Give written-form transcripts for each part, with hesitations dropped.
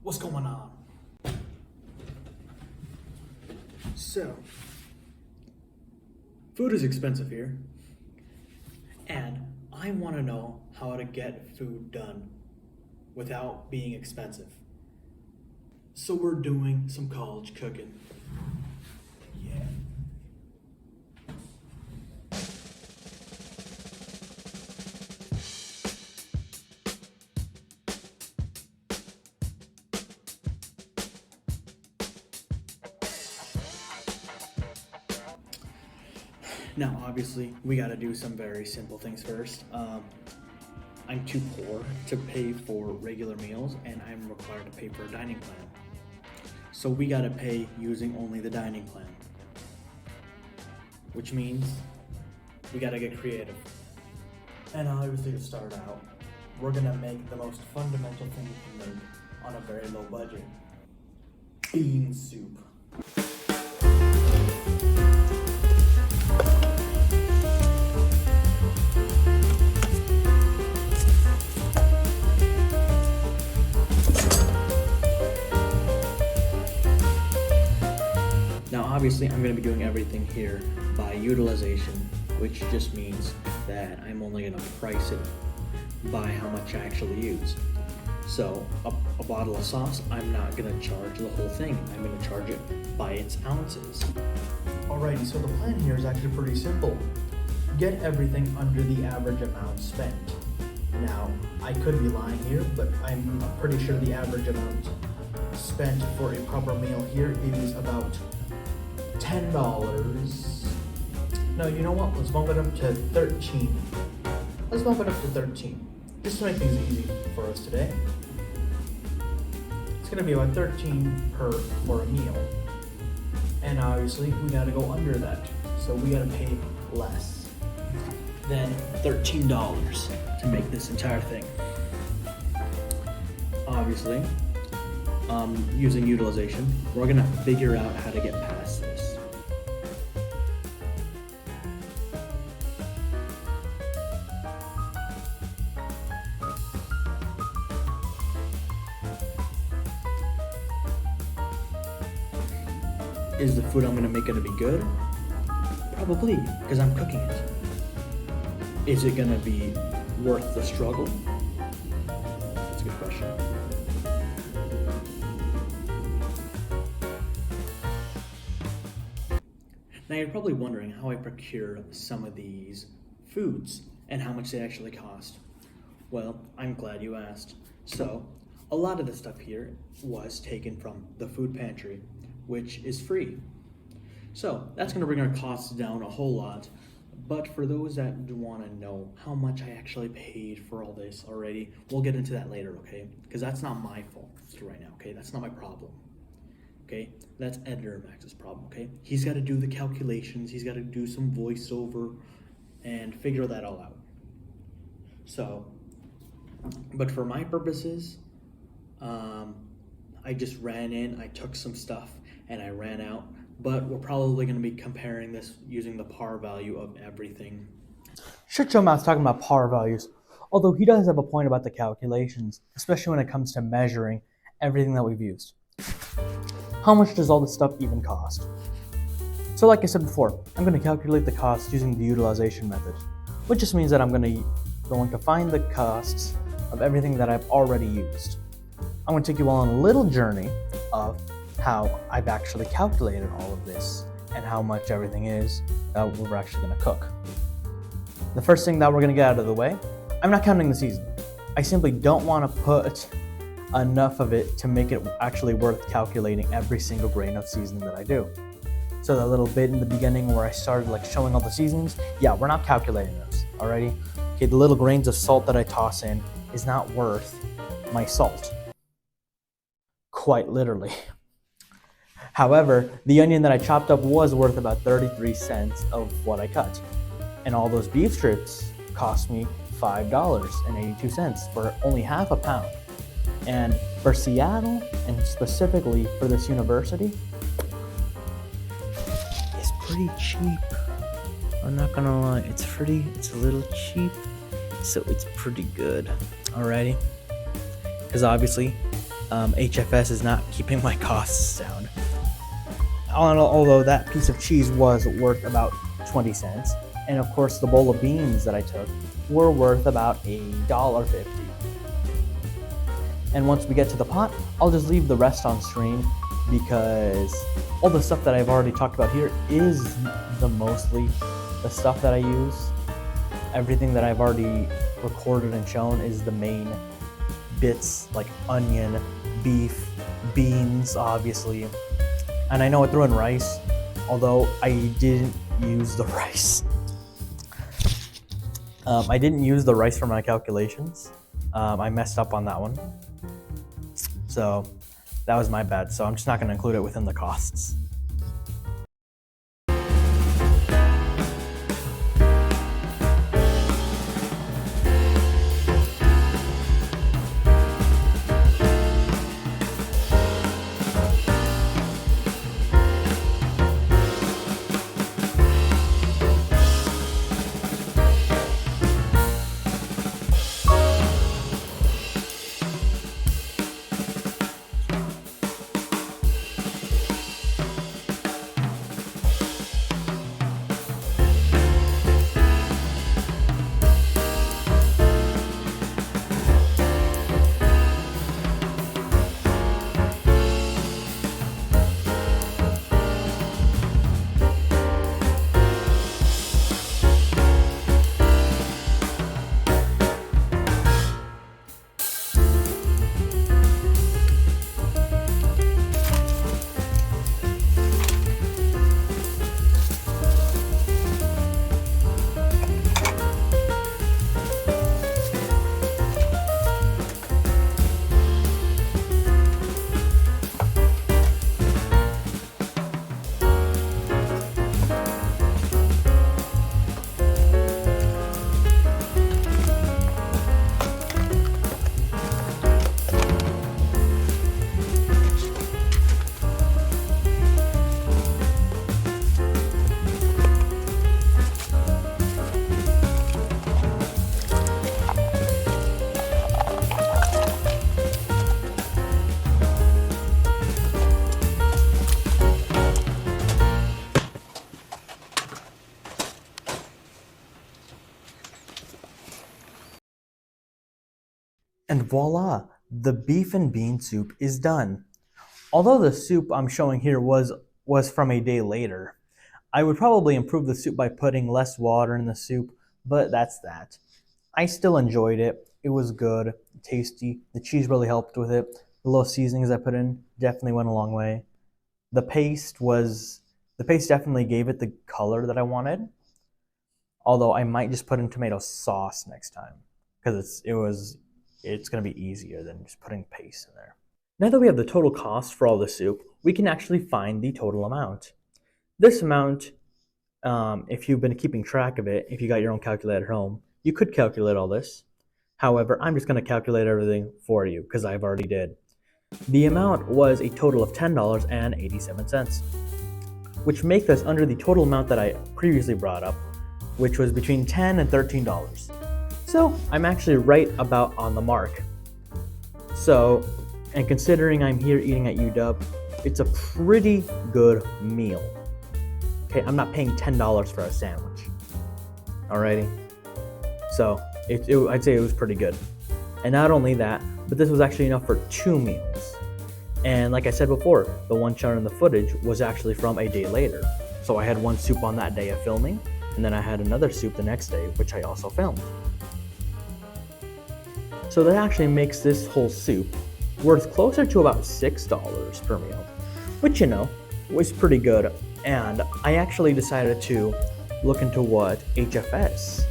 What's going on? So, food is expensive here, and I want to know how to get food done without being expensive. So, we're doing some college cooking. Yeah. Now, obviously, we got to do some very simple things first. I'm too poor to pay for regular meals, and I'm required to pay for a dining plan. So we got to pay using only the dining plan, which means we got to get creative. And obviously, to start out, we're gonna make the most fundamental thing we can make on a very low budget: bean soup. Now, obviously, I'm going to be doing everything here by utilization, which just means that I'm only going to price it by how much I actually use. So, a bottle of sauce, I'm not going to charge the whole thing. I'm going to charge it by its ounces. Alrighty, so the plan here is actually pretty simple. Get everything under the average amount spent. Now, I could be lying here, but I'm pretty sure the average amount spent for a proper meal here is about $10. No, you know what? Let's bump it up to 13. Let's bump it up to 13. Just to make things easy for us today. It's gonna be about 13 for a meal. And obviously we gotta go under that. So we gotta pay less than $13 to make this entire thing. Obviously, using utilization, we're gonna figure out how to get past this. Is the food I'm gonna make gonna be good? Probably, because I'm cooking it. Is it gonna be worth the struggle? That's a good question. Now you're probably wondering how I procure some of these foods and how much they actually cost. Well, I'm glad you asked. So, a lot of the stuff here was taken from the food pantry, which is free. So that's gonna bring our costs down a whole lot. But for those that wanna know how much I actually paid for all this already, we'll get into that later, okay? Because that's not my fault right now, okay? That's not my problem. Okay, that's Editor Max's problem, okay? He's gotta do the calculations, he's gotta do some voiceover and figure that all out. So, but for my purposes, I just ran in, I took some stuff, and I ran out. But we're probably going to be comparing this using the par value of everything. Shit Show Matt's talking about par values, although he does have a point about the calculations, especially when it comes to measuring everything that we've used. How much does all this stuff even cost? So like I said before, I'm going to calculate the cost using the utilization method, which just means that I'm going to find the costs of everything that I've already used. I'm going to take you all on a little journey of how I've actually calculated all of this and how much everything is that we're actually going to cook. The first thing that we're going to get out of the way, I'm not counting the seasoning. I simply don't want to put enough of it to make it actually worth calculating every single grain of seasoning that I do. So the little bit in the beginning where I started showing all the seasonings, yeah, we're not calculating those, alrighty? Okay, the little grains of salt that I toss in is not worth my salt. Quite literally. However, the onion that I chopped up was worth about 33 cents of what I cut. And all those beef strips cost me $5.82 for only half a pound. And for Seattle, and specifically for this university, it's pretty cheap. I'm not gonna lie, it's a little cheap, so it's pretty good. Alrighty? Because obviously, HFS is not keeping my costs down. Although that piece of cheese was worth about 20 cents, and of course the bowl of beans that I took were worth about $1.50. And once we get to the pot, I'll just leave the rest on screen because all the stuff that I've already talked about here is mostly the stuff that I use. Everything that I've already recorded and shown is the main bits, like onion, beef, beans, obviously. And I know I threw in rice, although I didn't use the rice. I didn't use the rice for my calculations. I messed up on that one. So that was my bad. So I'm just not going to include it within the costs. And voila, the beef and bean soup is done. Although the soup I'm showing here was from a day later, I would probably improve the soup by putting less water in the soup, but that's that. I still enjoyed it. It was good, tasty. The cheese really helped with it. The little seasonings I put in definitely went a long way. The paste definitely gave it the color that I wanted. Although I might just put in tomato sauce next time because it's going to be easier than just putting paste in there. Now that we have the total cost for all the soup, we can actually find the total amount. This amount, if you've been keeping track of it, if you got your own calculator at home, you could calculate all this. However, I'm just going to calculate everything for you because I've already did. The amount was a total of $10.87, which makes us under the total amount that I previously brought up, which was between $10 and $13. So I'm actually right about on the mark. So, and considering I'm here eating at UW, it's a pretty good meal. Okay, I'm not paying $10 for a sandwich. Alrighty. So I'd say it was pretty good. And not only that, but this was actually enough for 2 meals. And like I said before, the one shown in the footage was actually from a day later. So I had one soup on that day of filming, and then I had another soup the next day, which I also filmed. So that actually makes this whole soup worth closer to about $6 per meal, which, you know, was pretty good. And I actually decided to look into what HFS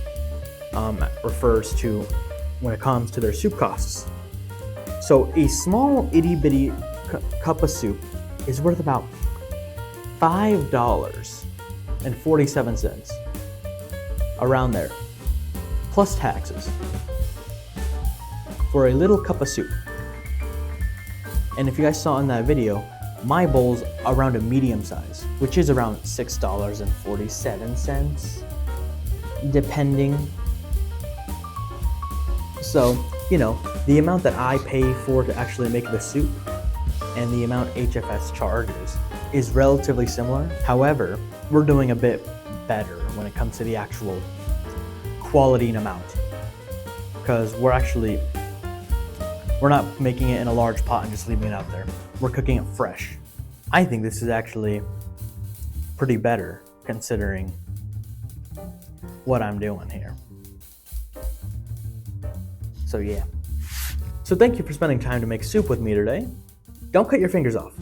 refers to when it comes to their soup costs. So a small itty bitty cup of soup is worth about $5.47, around there, plus taxes, for a little cup of soup. And if you guys saw in that video, my bowl's around a medium size, which is around $6.47, depending. So, you know, The amount that I pay for to actually make the soup and the amount HFS charges is relatively similar. However, we're doing a bit better when it comes to the actual quality and amount, because we're not making it in a large pot and just leaving it out there. We're cooking it fresh. I think this is actually pretty better considering what I'm doing here. So yeah. So thank you for spending time to make soup with me today. Don't cut your fingers off.